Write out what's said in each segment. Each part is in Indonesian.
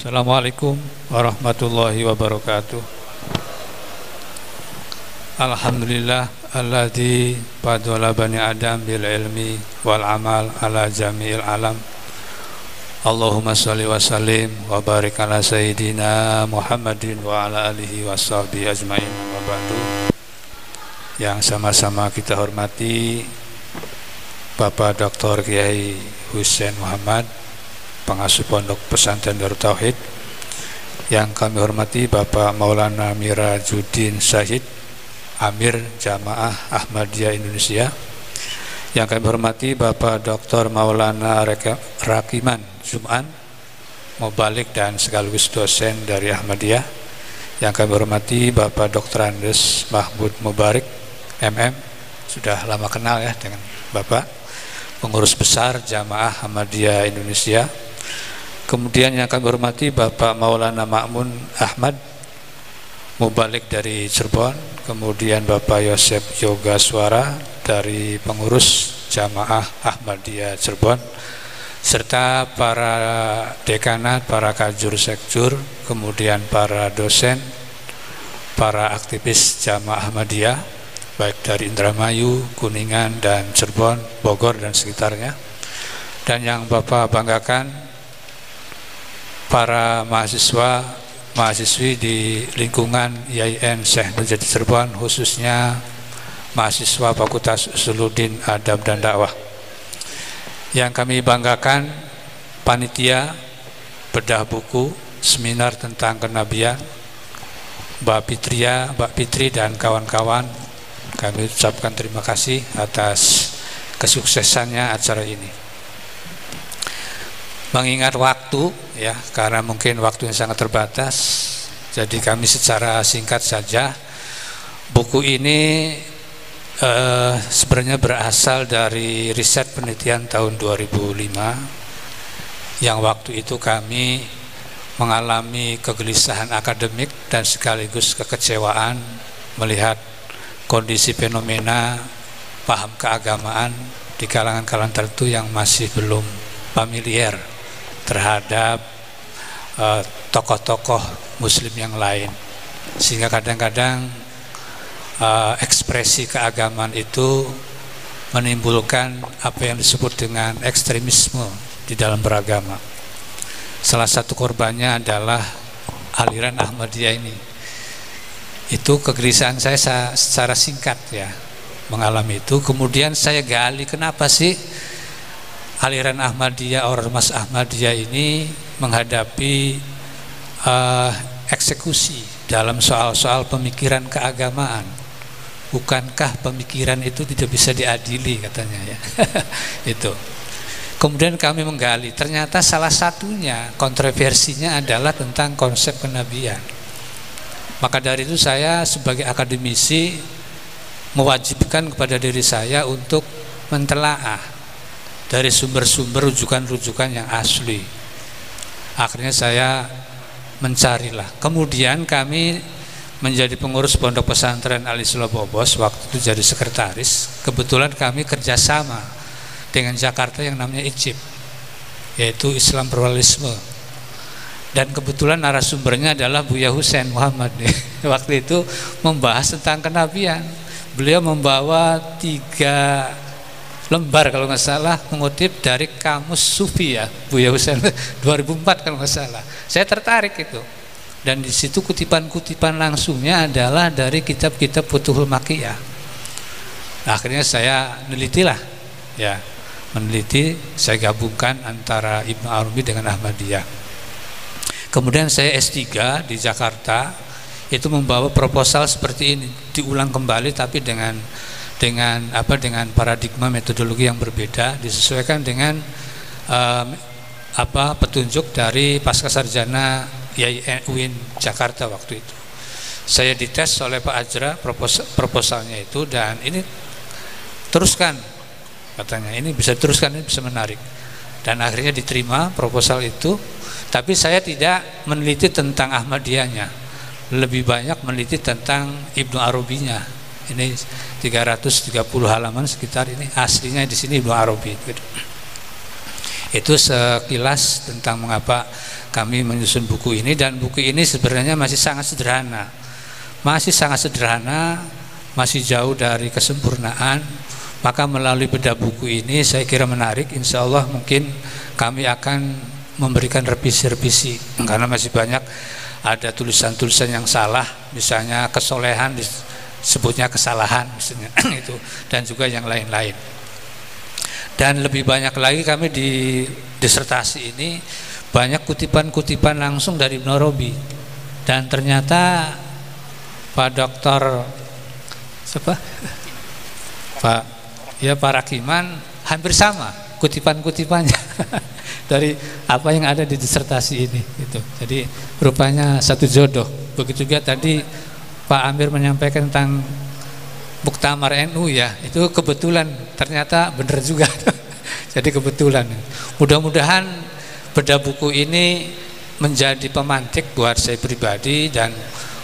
Assalamualaikum warahmatullahi wabarakatuh. Alhamdulillah alladzi fadala bani Adam bil ilmi wal amal ala jami'il alam. Allahumma sholli wa sallim wa barik ala sayyidina Muhammadin wa ala alihi washabihi ajmain wa ba'du. Yang sama-sama kita hormati Bapak Dr. Kiai Husain Muhammad, pengasuh Pondok Pesantren Darut Tauhid. Yang kami hormati Bapak Maulana Mirajuddin Syahid, Amir Jamaah Ahmadiyah Indonesia. Yang kami hormati Bapak Dr. Maulana Rakiman Jum'an, mubalik dan sekaligus dosen dari Ahmadiyah. Yang kami hormati Bapak Dr. Andes Mahmud Mubarak MM, sudah lama kenal ya dengan Bapak, pengurus besar Jamaah Ahmadiyah Indonesia. Kemudian yang kami hormati Bapak Maulana Ma'mun Ahmad, mubalik dari Cirebon. Kemudian Bapak Yosef Yoga Suara dari pengurus Jamaah Ahmadiyah Cirebon, serta para dekanat, para kajur sekjur, kemudian para dosen, para aktivis Jamaah Ahmadiyah baik dari Indramayu, Kuningan, dan Cirebon, Bogor dan sekitarnya. Dan yang Bapak banggakan, para mahasiswi di lingkungan IAIN Syekh Nurjadi Cirebon, khususnya mahasiswa Fakultas Usuluddin Adab dan Dakwah. Yang kami banggakan, panitia bedah buku seminar tentang kenabian, Mbak Fitri dan kawan-kawan. Kami ucapkan terima kasih atas kesuksesannya acara ini. Mengingat waktu ya, karena mungkin waktunya sangat terbatas, jadi kami secara singkat saja. Buku ini sebenarnya berasal dari riset penelitian tahun 2005, yang waktu itu kami mengalami kegelisahan akademik dan sekaligus kekecewaan melihat kondisi fenomena paham keagamaan di kalangan-kalangan tertentu yang masih belum familiar terhadap tokoh-tokoh muslim yang lain, sehingga kadang-kadang ekspresi keagamaan itu menimbulkan apa yang disebut dengan ekstremisme di dalam beragama. Salah satu korbannya adalah aliran Ahmadiyah ini. Itu kegelisahan saya secara singkat ya mengalami itu. Kemudian saya gali, kenapa sih aliran Ahmadiyah, Ormas Ahmadiyah ini menghadapi eksekusi dalam soal-soal pemikiran keagamaan? Bukankah pemikiran itu tidak bisa diadili, katanya ya. Itu. Kemudian kami menggali, ternyata salah satunya kontroversinya adalah tentang konsep kenabian. Maka dari itu saya sebagai akademisi mewajibkan kepada diri saya untuk mentelaah dari sumber-sumber rujukan-rujukan yang asli. Akhirnya saya mencarilah. Kemudian kami menjadi pengurus Pondok Pesantren Al-Islam Bobos, waktu itu jadi sekretaris. Kebetulan kami kerjasama dengan Jakarta yang namanya ICIP, yaitu Islam Pluralisme. Dan kebetulan narasumbernya adalah Buya Husain Muhammad waktu itu membahas tentang kenabian. Beliau membawa 3 lembar kalau nggak salah, mengutip dari Kamus Sufi ya, Buya Husain 2004 kalau nggak salah. Saya tertarik itu. Dan di situ kutipan-kutipan langsungnya adalah dari kitab-kitab Futuhul Makkiyah. Nah, akhirnya saya menelitilah ya, saya gabungkan antara Ibnu Arabi dengan Ahmadiyah. Kemudian saya S3 di Jakarta, itu membawa proposal seperti ini, diulang kembali tapi dengan paradigma metodologi yang berbeda, disesuaikan dengan petunjuk dari Pascasarjana UIN Jakarta waktu itu. Saya dites oleh Pak Ajra proposalnya itu, dan ini teruskan, katanya ini bisa teruskan, ini bisa menarik. Dan akhirnya diterima proposal itu. Tapi saya tidak meneliti tentang Ahmadiyahnya, lebih banyak meneliti tentang Ibnu Arabinya. Ini 330 halaman sekitar ini, aslinya di sini Ibnu Arabi. Itu sekilas tentang mengapa kami menyusun buku ini, dan buku ini sebenarnya masih sangat sederhana. Masih jauh dari kesempurnaan. Maka melalui bedah buku ini saya kira menarik. Insya Allah mungkin kami akan memberikan revisi-revisi, karena masih banyak ada tulisan-tulisan yang salah, misalnya kesolehan disebutnya kesalahan misalnya itu, dan juga yang lain-lain. Dan lebih banyak lagi kami di disertasi ini banyak kutipan-kutipan langsung dari Ibnu Arabi, dan ternyata Pak Doktor siapa? Pak Rakiman hampir sama kutipan-kutipannya dari apa yang ada di disertasi ini gitu. Jadi rupanya satu jodoh. Begitu juga tadi Pak Amir menyampaikan tentang Muktamar NU ya, itu kebetulan ternyata benar juga. Jadi kebetulan. Mudah-mudahan bedah buku ini menjadi pemantik buat saya pribadi dan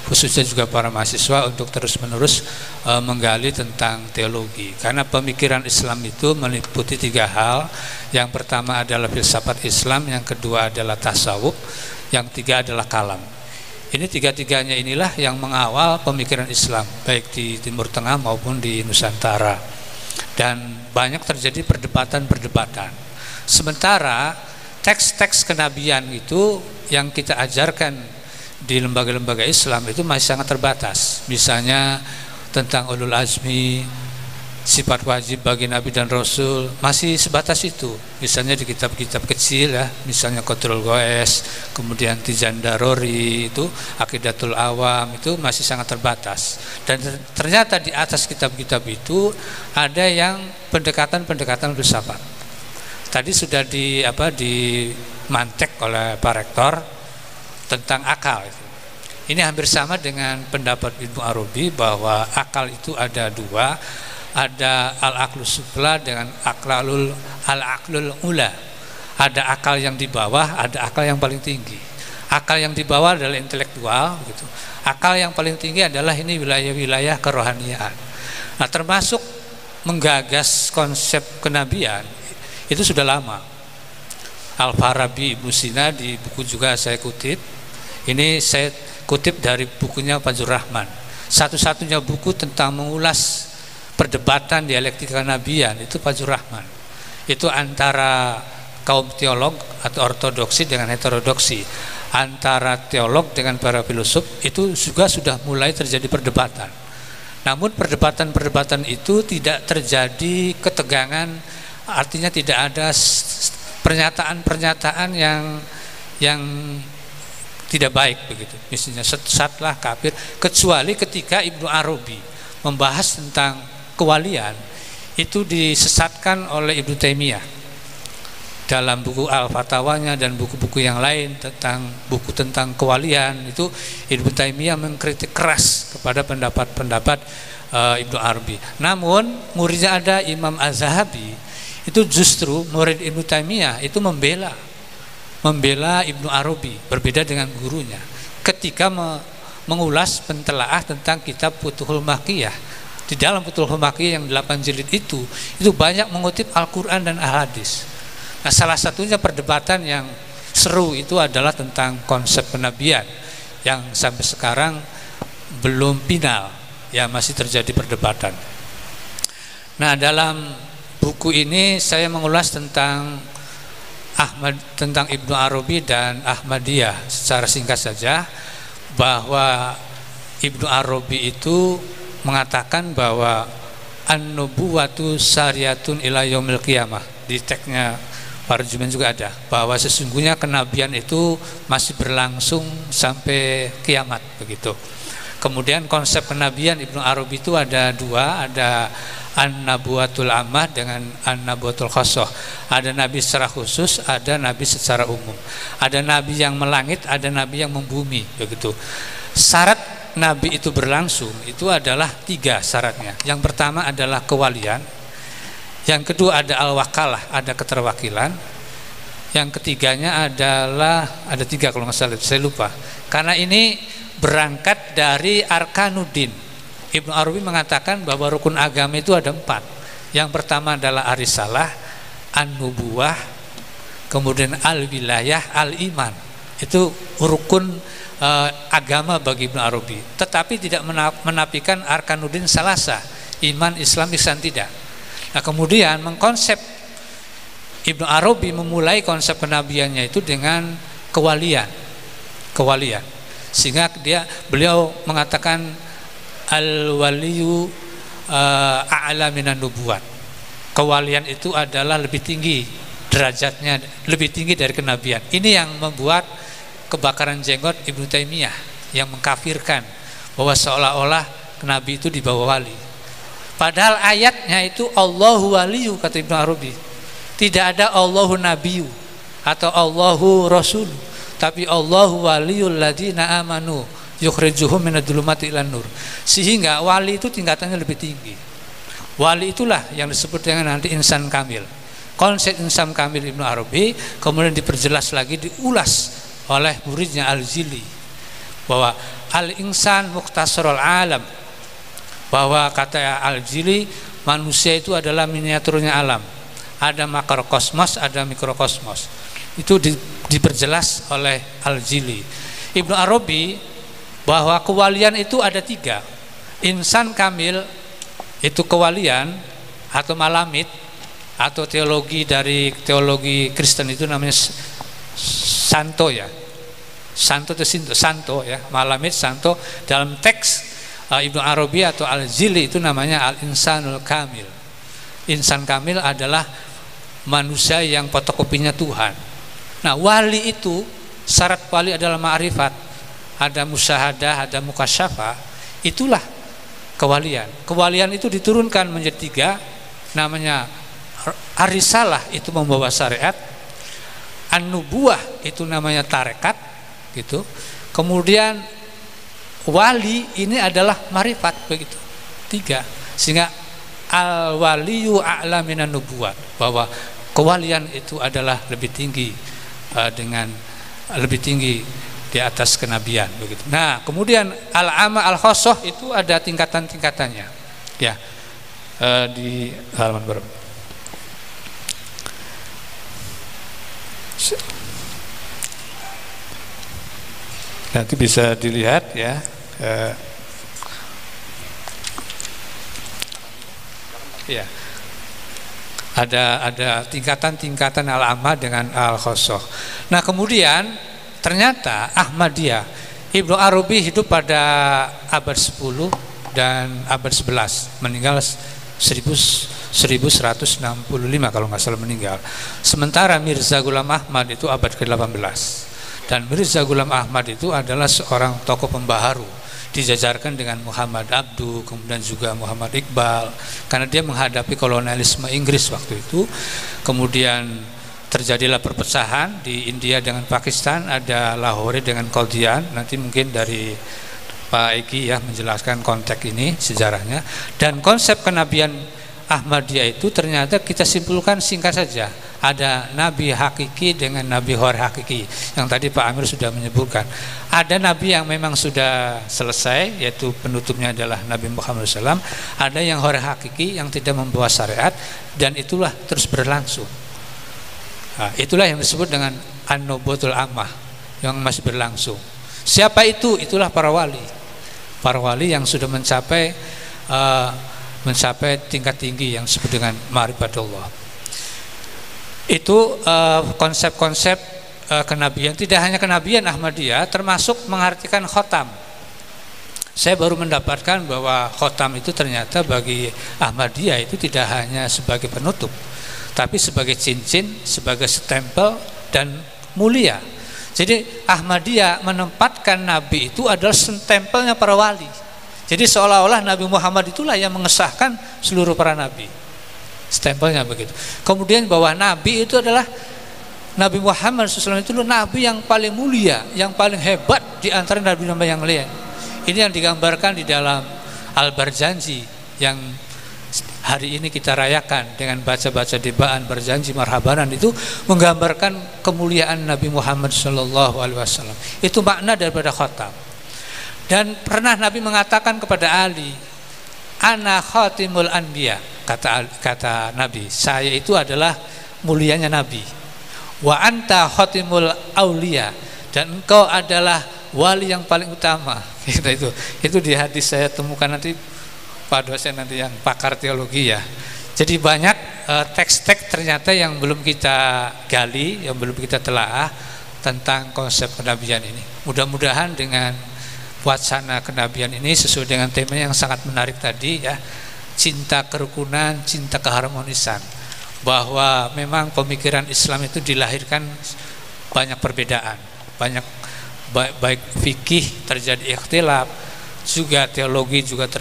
khususnya juga para mahasiswa untuk terus-menerus menggali tentang teologi, karena pemikiran Islam itu meliputi 3 hal. Yang pertama adalah filsafat Islam, yang kedua adalah tasawuf, yang ketiga adalah kalam. Ini 3-tiganya inilah yang mengawal pemikiran Islam baik di Timur Tengah maupun di Nusantara, dan banyak terjadi perdebatan-perdebatan. Sementara teks-teks kenabian itu yang kita ajarkan di lembaga-lembaga Islam itu masih sangat terbatas. Misalnya tentang ulul azmi, sifat wajib bagi Nabi dan Rasul, masih sebatas itu. Misalnya di kitab-kitab kecil ya, misalnya Qatrul Goes, kemudian Tizan Darori, itu Aqidatul Awam, itu masih sangat terbatas. Dan ternyata di atas kitab-kitab itu ada yang pendekatan-pendekatan filsafat. Tadi sudah dimantek oleh Pak Rektor tentang akal. Ini hampir sama dengan pendapat Ibnu Arabi bahwa akal itu ada 2, ada al-aqlus sufla dengan al-aqlul ula. Ada akal yang di bawah, ada akal yang paling tinggi. Akal yang di bawah adalah intelektual gitu. Akal yang paling tinggi adalah ini wilayah-wilayah kerohaniaan. Nah, termasuk menggagas konsep kenabian itu sudah lama. Al-Farabi, Ibnu Sina, di buku juga saya kutip. Ini saya kutip dari bukunya Fazlur Rahman. Satu-satunya buku tentang mengulas perdebatan dialektika kenabian itu Fazlur Rahman. Itu antara kaum teolog atau ortodoksi dengan heterodoksi, antara teolog dengan para filosof, itu juga sudah mulai terjadi perdebatan. Namun perdebatan-perdebatan itu tidak terjadi ketegangan, artinya tidak ada pernyataan-pernyataan yang tidak baik begitu. Misalnya sesatlah, kafir, kecuali ketika Ibnu Arabi membahas tentang kewalian, itu disesatkan oleh Ibnu Taimiyah dalam buku Al-Fatawanya dan buku-buku yang lain tentang kewalian. Itu Ibnu Taimiyah mengkritik keras kepada pendapat-pendapat Ibnu Arabi. Namun muridnya ada Imam Az-Zahabi, itu justru murid Ibnu Taimiyah itu membela Ibnu Arabi, berbeda dengan gurunya ketika mengulas pentelaah tentang kitab Futuhul Makkiyah. Di dalam Futuhul Makkiyah yang 8 jilid itu banyak mengutip Al-Quran dan Al-Hadis. Nah, salah satunya perdebatan yang seru itu adalah tentang konsep kenabian yang sampai sekarang belum final, ya masih terjadi perdebatan. Nah, dalam buku ini saya mengulas tentang Ibnu Arabi dan Ahmadiyah secara singkat saja, bahwa Ibnu Arabi itu mengatakan bahwa an-nubuwatu syariatun ila yaumil qiyamah. Di teksnya Parjuman juga ada bahwa sesungguhnya kenabian itu masih berlangsung sampai kiamat begitu. Kemudian konsep kenabian Ibnu Arabi itu ada 2, ada an-nabuwatul ammah dengan an-nabuwatul khassah. Ada nabi secara khusus, ada nabi secara umum. Ada nabi yang melangit, ada nabi yang membumi begitu. Syarat nabi itu berlangsung itu adalah 3 syaratnya. Yang pertama adalah kewalian. Yang kedua ada al-wakalah, ada keterwakilan. Yang ketiganya adalah ada 3 kalau nggak salah, saya lupa. Karena ini berangkat dari Arkanuddin. Ibnu Arabi mengatakan bahwa rukun agama itu ada 4. Yang pertama adalah Arisalah, An-Nubuwah, kemudian al-wilayah, al-iman. Itu rukun agama bagi Ibnu Arabi. Tetapi tidak menafikan arkanuddin salasa, iman, Islam, ihsan, tidak. Nah, kemudian mengkonsep Ibnu Arabi memulai konsep kenabiannya itu dengan kewalian. Sehingga beliau mengatakan al-waliyu a'la minan nubuwat. Kewalian itu adalah lebih tinggi derajatnya, lebih tinggi dari kenabian. Ini yang membuat kebakaran jenggot Ibnu Taimiyah yang mengkafirkan bahwa seolah-olah nabi itu di bawah wali. Padahal ayatnya itu Allahu waliyu, kata Ibnu Arabi. Tidak ada Allahu nabiyu atau Allahu rasul, tapi Allahu waliyul ladzina amanu yukhrijuhum minadh-dhulumati ilan nur. Sehingga wali itu tingkatannya lebih tinggi. Wali itulah yang disebut dengan nanti insan kamil. Konsep insan kamil Ibnu Arabi kemudian diperjelas lagi, diulas oleh muridnya Al-Jili, bahwa al-insan mukhtasarul alam, bahwa kata Al-Jili manusia itu adalah miniaturnya alam, ada makrokosmos, ada mikrokosmos. Itu diperjelas oleh Al-Jili. Ibnu Arabi bahwa kewalian itu ada 3. Insan kamil itu kewalian atau malamid, atau teologi dari teologi Kristen itu namanya santo ya. Santo itu santo ya, malamid santo. Dalam teks Ibnu Arabi atau Al-Jili itu namanya al-insanul kamil. Insan kamil adalah manusia yang fotokopinya Tuhan. Nah, wali itu syarat wali adalah ma'rifat, ada musyahadah, ada mukasyafah. Itulah kewalian. Kewalian itu diturunkan menjadi 3, namanya ar-risalah, itu membawa syariat, an-nubuwah itu namanya tarekat gitu. Kemudian wali ini adalah marifat, begitu. 3. Sehingga al-waliyu a'la minan nubuwat, bahwa kewalian itu adalah lebih tinggi lebih tinggi di atas kenabian, begitu. Nah, kemudian al-amma al-khosoh itu ada tingkatan-tingkatannya. Ya. Di halaman berapa? Nanti bisa dilihat ya. Ya. Ada tingkatan-tingkatan al-amma dengan al-khosoh. Nah, kemudian ternyata Ahmadiyah, Ibnu Arabi hidup pada abad 10 dan abad 11, meninggal 1165 kalau nggak salah meninggal. Sementara Mirza Ghulam Ahmad itu abad ke-18. Dan Mirza Ghulam Ahmad itu adalah seorang tokoh pembaharu, dijajarkan dengan Muhammad Abduh, kemudian juga Muhammad Iqbal, karena dia menghadapi kolonialisme Inggris waktu itu. Kemudian terjadilah perpecahan di India dengan Pakistan, ada Lahore dengan Qadian. Nanti mungkin dari Pak Eki ya menjelaskan konteks ini, sejarahnya. Dan konsep kenabian Ahmadiyah itu ternyata kita simpulkan singkat saja. Ada nabi hakiki dengan nabi hor hakiki, yang tadi Pak Amir sudah menyebutkan. Ada nabi yang memang sudah selesai, yaitu penutupnya adalah Nabi Muhammad SAW. Ada yang hor hakiki yang tidak membawa syariat, dan itulah terus berlangsung. Nah, itulah yang disebut dengan an-nubuwatul ammah, yang masih berlangsung. Siapa itu? Itulah para wali. Para wali yang sudah mencapai tingkat tinggi yang disebut dengan ma'rifatullah. Itu konsep-konsep kenabian. Tidak hanya kenabian Ahmadiyah, termasuk mengartikan khotam. Saya baru mendapatkan bahwa khotam itu ternyata bagi Ahmadiyah itu tidak hanya sebagai penutup, tapi sebagai cincin, sebagai stempel dan mulia. Jadi Ahmadiyah menempatkan Nabi itu adalah stempelnya para wali. Jadi seolah-olah Nabi Muhammad itulah yang mengesahkan seluruh para nabi. Stempelnya begitu. Kemudian bahwa Nabi itu adalah Nabi Muhammad SAW itu Nabi yang paling mulia, yang paling hebat di antara nabi-nabi yang lain. Ini yang digambarkan di dalam Al-Barjanji yang hari ini kita rayakan dengan baca-baca dibaan berjanji marhabanan, itu menggambarkan kemuliaan Nabi Muhammad SAW. Itu makna daripada khatam. Dan pernah Nabi mengatakan kepada Ali, ana khatimul anbiya, kata Nabi, saya itu adalah mulianya Nabi. Wa anta khatimul aulia, dan engkau adalah wali yang paling utama. Itu di hadis saya temukan, nanti Pak dosen nanti yang pakar teologi ya. Jadi banyak teks-teks ternyata yang belum kita gali, yang belum kita telaah tentang konsep kenabian ini. Mudah-mudahan dengan wacana kenabian ini sesuai dengan tema yang sangat menarik tadi ya, cinta kerukunan, cinta keharmonisan, bahwa memang pemikiran Islam itu dilahirkan banyak perbedaan, banyak baik fikih terjadi ikhtilaf, juga teologi juga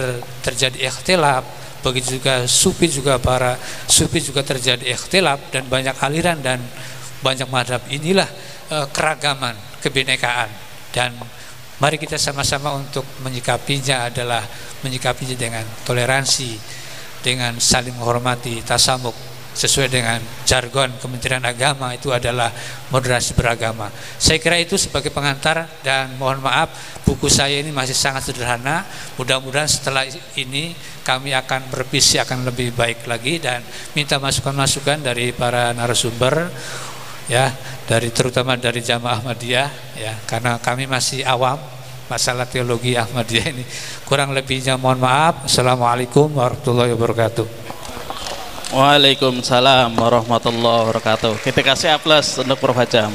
terjadi ikhtilaf, begitu juga sufi juga para sufi juga terjadi ikhtilaf, dan banyak aliran dan banyak mazhab. Inilah keragaman, kebinekaan, dan mari kita sama-sama untuk menyikapinya adalah menyikapinya dengan toleransi, dengan saling menghormati, tasamuk, sesuai dengan jargon Kementerian Agama itu adalah moderasi beragama. Saya kira itu sebagai pengantar, dan mohon maaf buku saya ini masih sangat sederhana. Mudah-mudahan setelah ini kami akan bervisi akan lebih baik lagi, dan minta masukan-masukan dari para narasumber ya, dari terutama dari Jamaah Ahmadiyah ya, karena kami masih awam masalah teologi Ahmadiyah ini. Kurang lebihnya mohon maaf. Assalamualaikum warahmatullahi wabarakatuh. Waalaikumsalam warahmatullahi wabarakatuh. Kita kasih aplaus untuk Prof. Hajam.